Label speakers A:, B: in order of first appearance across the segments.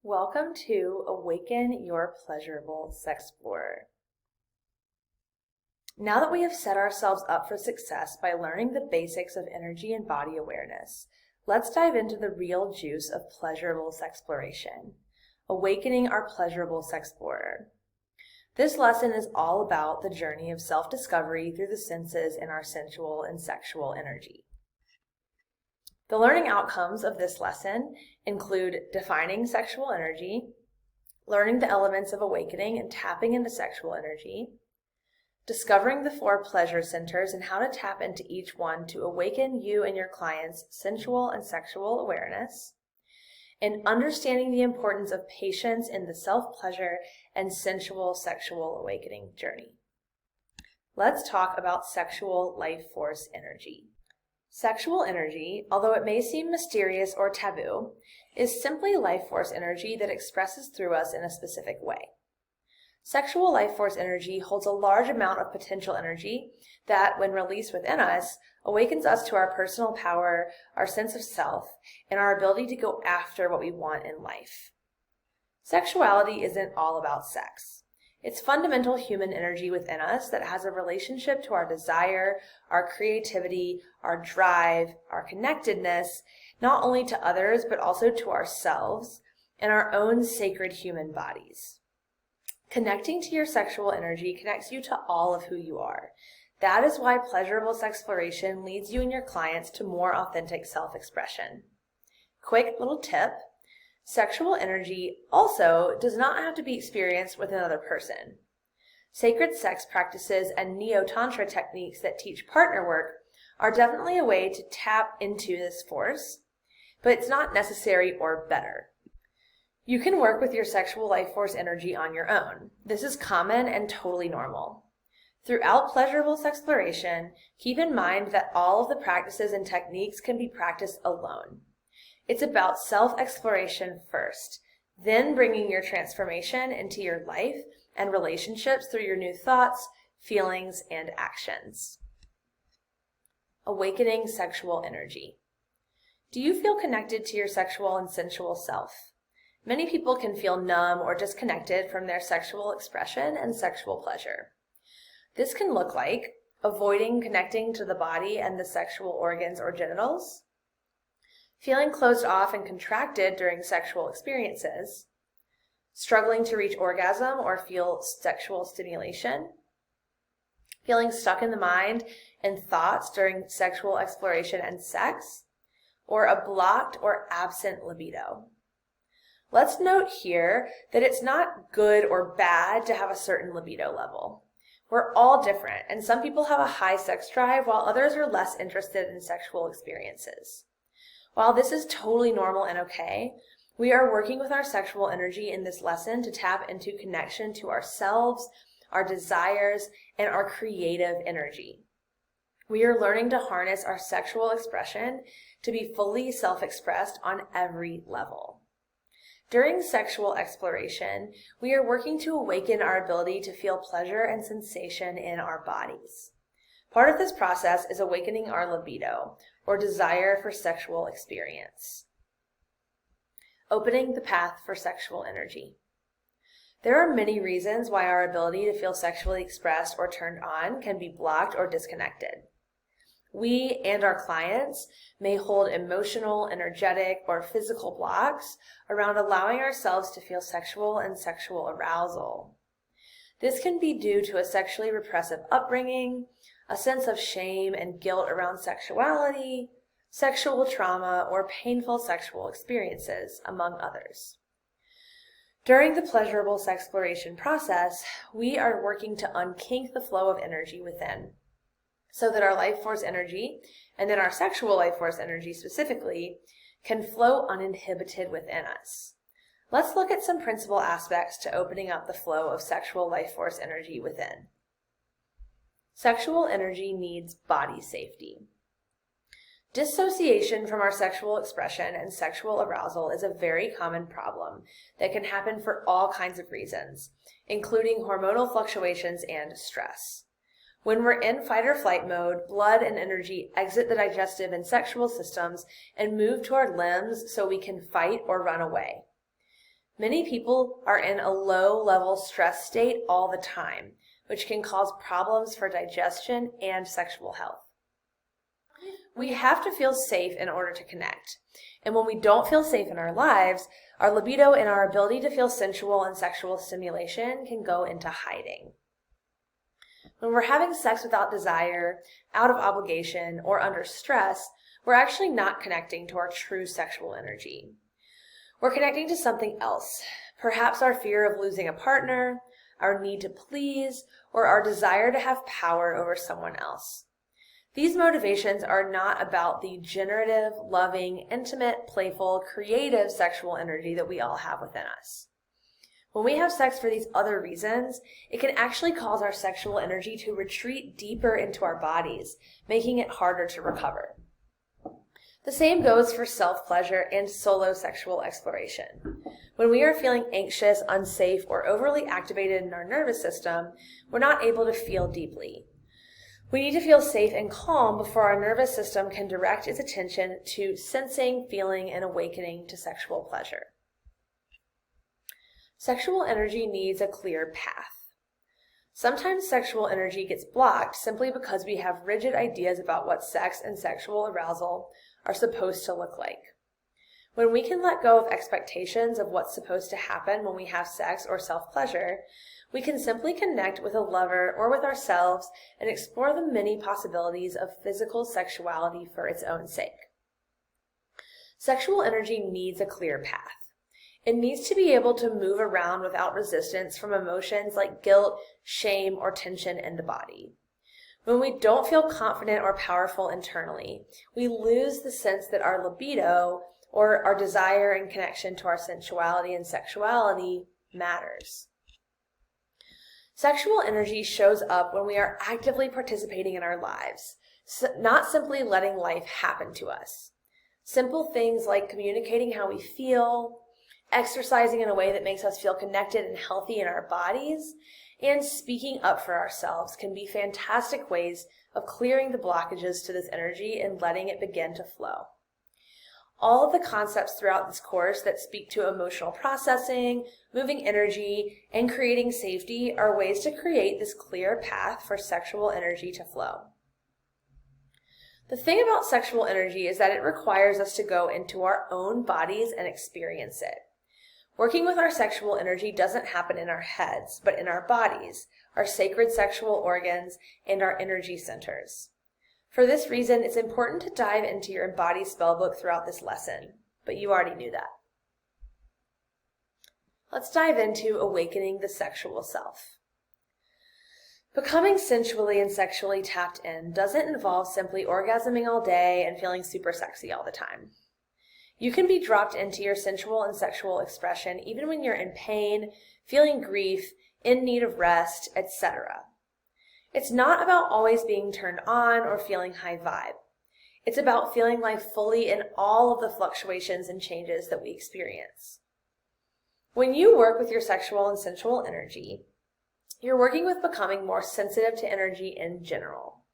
A: Welcome to Awaken Your Pleasurable Sexplorer. Now that we have set ourselves up for success by learning the basics of energy and body awareness, let's dive into the real juice of pleasurable sexploration, awakening our pleasurable sexplorer. This lesson is all about the journey of self-discovery through the senses in our sensual and sexual energy. The learning outcomes of this lesson include defining sexual energy, learning the elements of awakening and tapping into sexual energy, discovering the 4 pleasure centers and how to tap into each one to awaken you and your clients' sensual and sexual awareness, and understanding the importance of patience in the self-pleasure and sensual sexual awakening journey. Let's talk about sexual life force energy. Sexual energy, although it may seem mysterious or taboo, is simply life force energy that expresses through us in a specific way. Sexual life force energy holds a large amount of potential energy that, when released within us, awakens us to our personal power, our sense of self, and our ability to go after what we want in life. Sexuality isn't all about sex. It's fundamental human energy within us that has a relationship to our desire, our creativity, our drive, our connectedness, not only to others, but also to ourselves and our own sacred human bodies. Connecting to your sexual energy connects you to all of who you are. That is why pleasurable sexploration leads you and your clients to more authentic self-expression. Quick little tip. Sexual energy also does not have to be experienced with another person. Sacred sex practices and neo-tantra techniques that teach partner work are definitely a way to tap into this force, but it's not necessary or better. You can work with your sexual life force energy on your own. This is common and totally normal. Throughout pleasurable sexploration, keep in mind that all of the practices and techniques can be practiced alone. It's about self-exploration first, then bringing your transformation into your life and relationships through your new thoughts, feelings, and actions. Awakening sexual energy. Do you feel connected to your sexual and sensual self? Many people can feel numb or disconnected from their sexual expression and sexual pleasure. This can look like avoiding connecting to the body and the sexual organs or genitals, feeling closed off and contracted during sexual experiences, struggling to reach orgasm or feel sexual stimulation, feeling stuck in the mind and thoughts during sexual exploration and sex, or a blocked or absent libido. Let's note here that it's not good or bad to have a certain libido level. We're all different, and some people have a high sex drive while others are less interested in sexual experiences. While this is totally normal and okay, we are working with our sexual energy in this lesson to tap into connection to ourselves, our desires, and our creative energy. We are learning to harness our sexual expression to be fully self-expressed on every level. During sexual exploration, we are working to awaken our ability to feel pleasure and sensation in our bodies. Part of this process is awakening our libido, or desire for sexual experience. Opening the path for sexual energy. There are many reasons why our ability to feel sexually expressed or turned on can be blocked or disconnected. We and our clients may hold emotional, energetic, or physical blocks around allowing ourselves to feel sexual and sexual arousal. This can be due to a sexually repressive upbringing, a sense of shame and guilt around sexuality, sexual trauma, or painful sexual experiences, among others. During the pleasurable sexploration process, we are working to unkink the flow of energy within, so that our life force energy, and then our sexual life force energy specifically, can flow uninhibited within us. Let's look at some principal aspects to opening up the flow of sexual life force energy within. Sexual energy needs body safety. Dissociation from our sexual expression and sexual arousal is a very common problem that can happen for all kinds of reasons, including hormonal fluctuations and stress. When we're in fight or flight mode, blood and energy exit the digestive and sexual systems and move to our limbs so we can fight or run away. Many people are in a low-level stress state all the time, which can cause problems for digestion and sexual health. We have to feel safe in order to connect. And when we don't feel safe in our lives, our libido and our ability to feel sensual and sexual stimulation can go into hiding. When we're having sex without desire, out of obligation, or under stress, we're actually not connecting to our true sexual energy. We're connecting to something else, perhaps our fear of losing a partner, our need to please, or our desire to have power over someone else. These motivations are not about the generative, loving, intimate, playful, creative sexual energy that we all have within us. When we have sex for these other reasons, it can actually cause our sexual energy to retreat deeper into our bodies, making it harder to recover. The same goes for self-pleasure and solo sexual exploration. When we are feeling anxious, unsafe, or overly activated in our nervous system, we're not able to feel deeply. We need to feel safe and calm before our nervous system can direct its attention to sensing, feeling, and awakening to sexual pleasure. Sexual energy needs a clear path. Sometimes sexual energy gets blocked simply because we have rigid ideas about what sex and sexual arousal are supposed to look like. When we can let go of expectations of what's supposed to happen when we have sex or self-pleasure, we can simply connect with a lover or with ourselves and explore the many possibilities of physical sexuality for its own sake. Sexual energy needs a clear path. It needs to be able to move around without resistance from emotions like guilt, shame, or tension in the body. When we don't feel confident or powerful internally, we lose the sense that our libido, or our desire and connection to our sensuality and sexuality, matters. Sexual energy shows up when we are actively participating in our lives, not simply letting life happen to us. Simple things like communicating how we feel, exercising in a way that makes us feel connected and healthy in our bodies, and speaking up for ourselves can be fantastic ways of clearing the blockages to this energy and letting it begin to flow. All of the concepts throughout this course that speak to emotional processing, moving energy, and creating safety are ways to create this clear path for sexual energy to flow. The thing about sexual energy is that it requires us to go into our own bodies and experience it. Working with our sexual energy doesn't happen in our heads, but in our bodies, our sacred sexual organs, and our energy centers. For this reason, it's important to dive into your embodied spellbook throughout this lesson, but you already knew that. Let's dive into awakening the sexual self. Becoming sensually and sexually tapped in doesn't involve simply orgasming all day and feeling super sexy all the time. You can be dropped into your sensual and sexual expression even when you're in pain, feeling grief, in need of rest, etc. It's not about always being turned on or feeling high vibe. It's about feeling life fully in all of the fluctuations and changes that we experience. When you work with your sexual and sensual energy, you're working with becoming more sensitive to energy in general.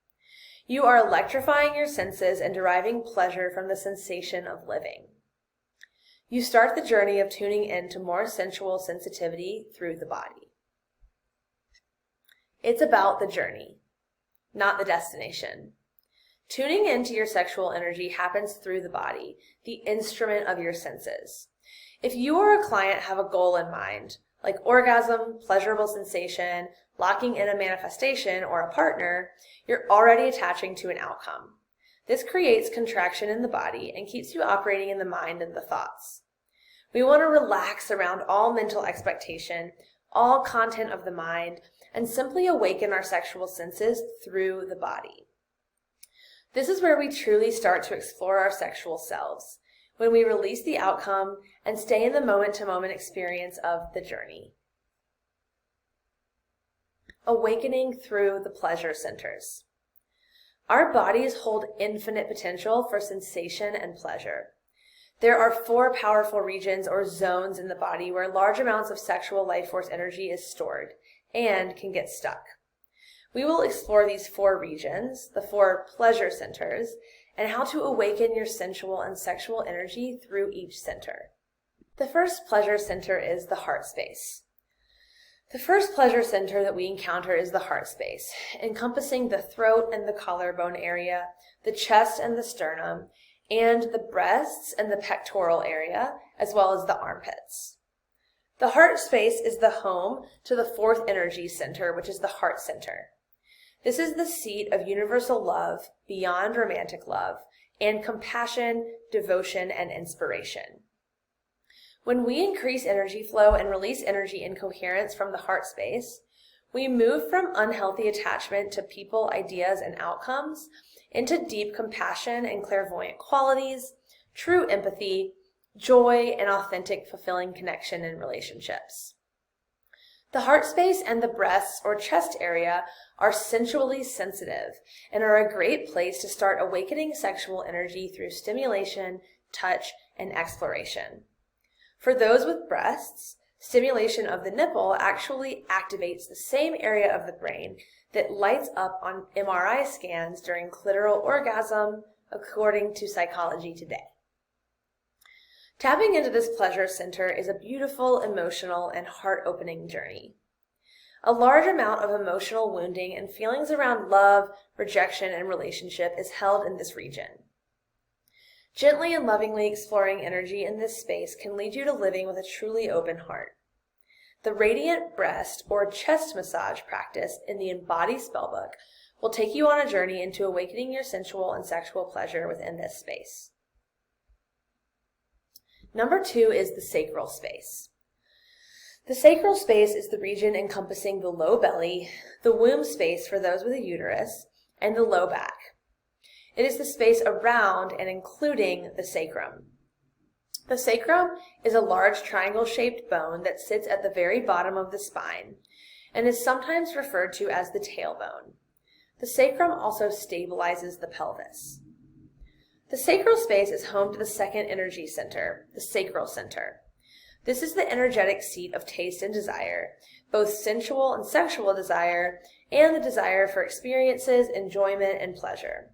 A: You are electrifying your senses and deriving pleasure from the sensation of living. You start the journey of tuning into more sensual sensitivity through the body. It's about the journey, not the destination. Tuning into your sexual energy happens through the body, the instrument of your senses. If you or a client have a goal in mind, like orgasm, pleasurable sensation, locking in a manifestation, or a partner, you're already attaching to an outcome. This creates contraction in the body and keeps you operating in the mind and the thoughts. We want to relax around all mental expectation, all content of the mind, and simply awaken our sexual senses through the body. This is where we truly start to explore our sexual selves, when we release the outcome and stay in the moment-to-moment experience of the journey. Awakening through the pleasure centers. Our bodies hold infinite potential for sensation and pleasure. There are 4 powerful regions or zones in the body where large amounts of sexual life force energy is stored and can get stuck. We will explore these 4 regions, the 4 pleasure centers, and how to awaken your sensual and sexual energy through each center. The first pleasure center is the heart space. The first pleasure center that we encounter is the heart space, encompassing the throat and the collarbone area, the chest and the sternum, and the breasts and the pectoral area, as well as the armpits. The heart space is the home to the fourth energy center, which is the heart center. This is the seat of universal love, beyond romantic love, and compassion, devotion, and inspiration. When we increase energy flow and release energy incoherence from the heart space, we move from unhealthy attachment to people, ideas, and outcomes into deep compassion and clairvoyant qualities, true empathy, joy, and authentic, fulfilling connection in relationships. The heart space and the breasts or chest area are sensually sensitive and are a great place to start awakening sexual energy through stimulation, touch, and exploration. For those with breasts, stimulation of the nipple actually activates the same area of the brain that lights up on MRI scans during clitoral orgasm, according to Psychology Today. Tapping into this pleasure center is a beautiful, emotional, and heart-opening journey. A large amount of emotional wounding and feelings around love, rejection, and relationship is held in this region. Gently and lovingly exploring energy in this space can lead you to living with a truly open heart. The radiant breast or chest massage practice in the Embody Spellbook will take you on a journey into awakening your sensual and sexual pleasure within this space. Number 2 is the sacral space. The sacral space is the region encompassing the low belly, the womb space for those with a uterus, and the low back. It is the space around and including the sacrum. The sacrum is a large triangle-shaped bone that sits at the very bottom of the spine and is sometimes referred to as the tailbone. The sacrum also stabilizes the pelvis. The sacral space is home to the second energy center, the sacral center. This is the energetic seat of taste and desire, both sensual and sexual desire, and the desire for experiences, enjoyment, and pleasure.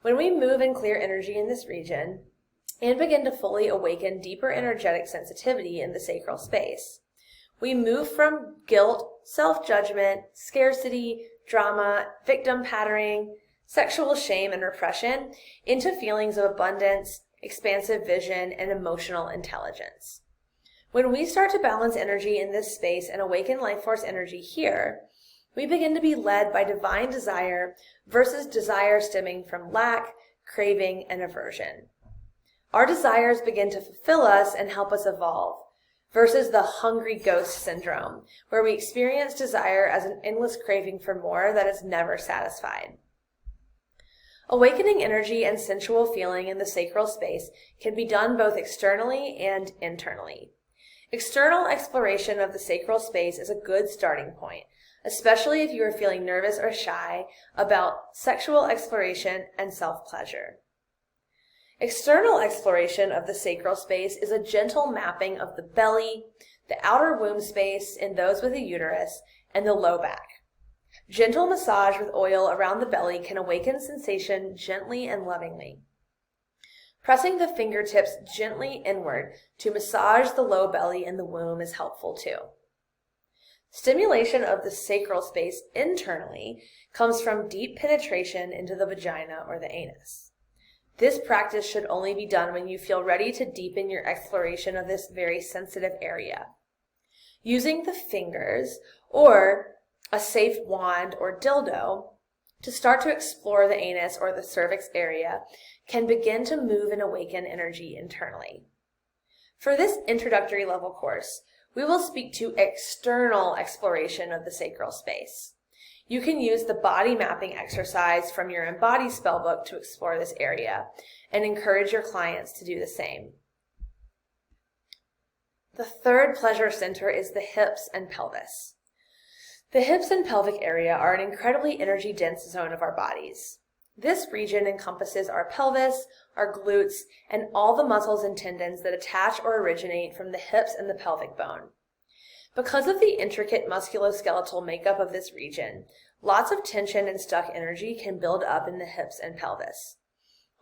A: When we move and clear energy in this region and begin to fully awaken deeper energetic sensitivity in the sacral space, we move from guilt, self-judgment, scarcity, drama, victim patterning, sexual shame, and repression into feelings of abundance, expansive vision, and emotional intelligence. When we start to balance energy in this space and awaken life force energy here, we begin to be led by divine desire versus desire stemming from lack, craving, and aversion. Our desires begin to fulfill us and help us evolve, versus the hungry ghost syndrome, where we experience desire as an endless craving for more that is never satisfied. Awakening energy and sensual feeling in the sacral space can be done both externally and internally. External exploration of the sacral space is a good starting point, especially if you are feeling nervous or shy about sexual exploration and self-pleasure. External exploration of the sacral space is a gentle mapping of the belly, the outer womb space in those with a uterus, and the low back. Gentle massage with oil around the belly can awaken sensation gently and lovingly. Pressing the fingertips gently inward to massage the low belly and the womb is helpful too. Stimulation of the sacral space internally comes from deep penetration into the vagina or the anus. This practice should only be done when you feel ready to deepen your exploration of this very sensitive area. Using the fingers or a safe wand or dildo to start to explore the anus or the cervix area can begin to move and awaken energy internally. For this introductory level course, we will speak to external exploration of the sacral space. You can use the body mapping exercise from your Embody Spellbook to explore this area and encourage your clients to do the same. The third pleasure center is the hips and pelvis. The hips and pelvic area are an incredibly energy-dense zone of our bodies. This region encompasses our pelvis, our glutes, and all the muscles and tendons that attach or originate from the hips and the pelvic bone. Because of the intricate musculoskeletal makeup of this region, lots of tension and stuck energy can build up in the hips and pelvis.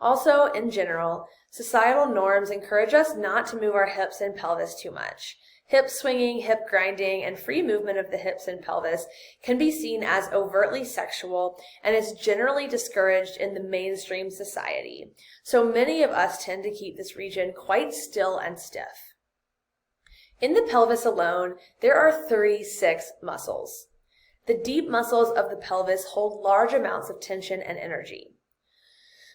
A: Also, in general, societal norms encourage us not to move our hips and pelvis too much. Hip swinging, hip grinding, and free movement of the hips and pelvis can be seen as overtly sexual and is generally discouraged in the mainstream society. So many of us tend to keep this region quite still and stiff. In the pelvis alone, there are 36 muscles. The deep muscles of the pelvis hold large amounts of tension and energy.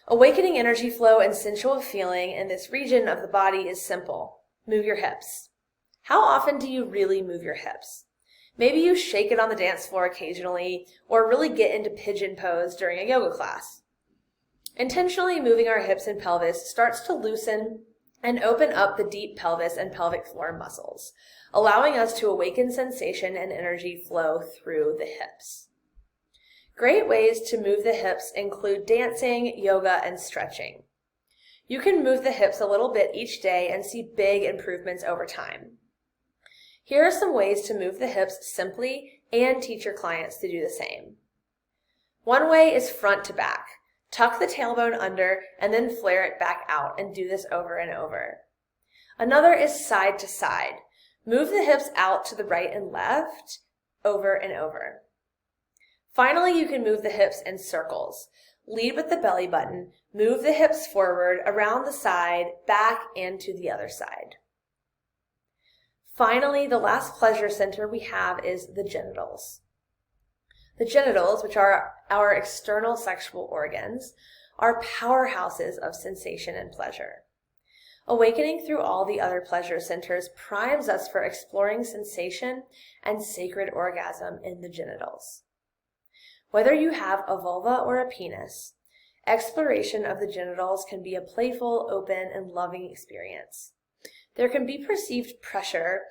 A: Awakening energy flow and sensual feeling in this region of the body is simple. Move your hips. How often do you really move your hips? Maybe you shake it on the dance floor occasionally, or really get into pigeon pose during a yoga class. Intentionally moving our hips and pelvis starts to loosen and open up the deep pelvis and pelvic floor muscles, allowing us to awaken sensation and energy flow through the hips. Great ways to move the hips include dancing, yoga, and stretching. You can move the hips a little bit each day and see big improvements over time. Here are some ways to move the hips simply and teach your clients to do the same. One way is front to back. Tuck the tailbone under and then flare it back out and do this over and over. Another is side to side. Move the hips out to the right and left, over and over. Finally, you can move the hips in circles. Lead with the belly button, move the hips forward, around the side, back, and to the other side. Finally, the last pleasure center we have is the genitals. The genitals, which are our external sexual organs, are powerhouses of sensation and pleasure. Awakening through all the other pleasure centers primes us for exploring sensation and sacred orgasm in the genitals. Whether you have a vulva or a penis, exploration of the genitals can be a playful, open, and loving experience. There can be perceived pressure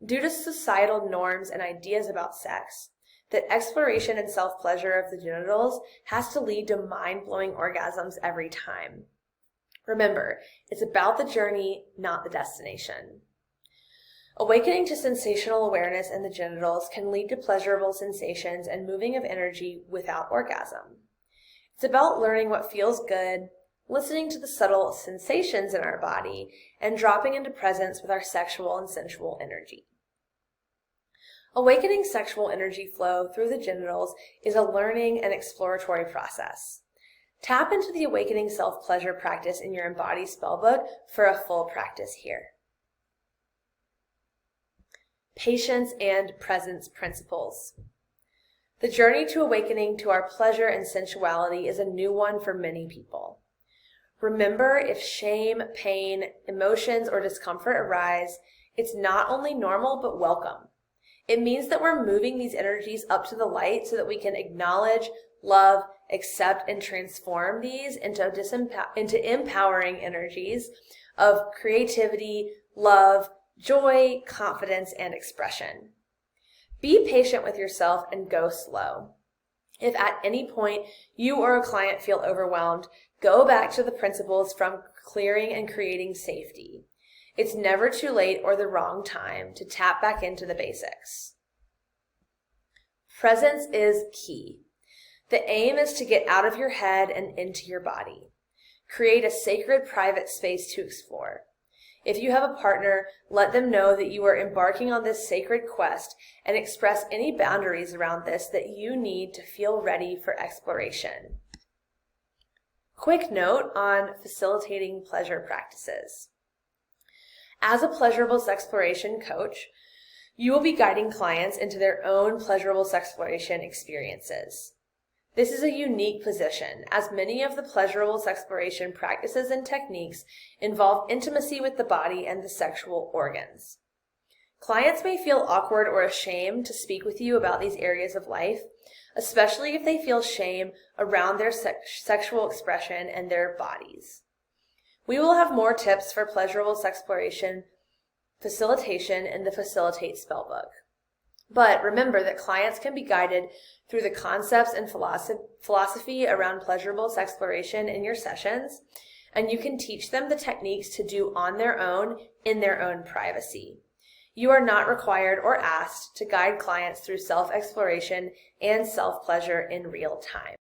A: due to societal norms and ideas about sex that exploration and self-pleasure of the genitals has to lead to mind-blowing orgasms every time. Remember, it's about the journey, not the destination. Awakening to sensational awareness in the genitals can lead to pleasurable sensations and moving of energy without orgasm. It's about learning what feels good, listening to the subtle sensations in our body, and dropping into presence with our sexual and sensual energy. Awakening sexual energy flow through the genitals is a learning and exploratory process. Tap into the Awakening Self-Pleasure practice in your Embody Spellbook for a full practice here. Patience and presence principles. The journey to awakening to our pleasure and sensuality is a new one for many people. Remember, if shame, pain, emotions, or discomfort arise, it's not only normal but welcome. It means that we're moving these energies up to the light so that we can acknowledge, love, accept, and transform these into empowering energies of creativity, love, joy, confidence, and expression. Be patient with yourself and go slow. If at any point you or a client feel overwhelmed, go back to the principles from clearing and creating safety. It's never too late or the wrong time to tap back into the basics. Presence is key. The aim is to get out of your head and into your body. Create a sacred private space to explore. If you have a partner, let them know that you are embarking on this sacred quest and express any boundaries around this that you need to feel ready for exploration. Quick note on facilitating pleasure practices. As a pleasurable sexploration coach, you will be guiding clients into their own pleasurable sexploration experiences. This is a unique position, as many of the pleasurable sexploration practices and techniques involve intimacy with the body and the sexual organs. Clients may feel awkward or ashamed to speak with you about these areas of life, especially if they feel shame around their sexual expression and their bodies. We will have more tips for pleasurable sexploration facilitation in the Facilitate Spellbook. But remember that clients can be guided through the concepts and philosophy around pleasurable sexploration in your sessions, and you can teach them the techniques to do on their own in their own privacy. You are not required or asked to guide clients through self-exploration and self-pleasure in real time.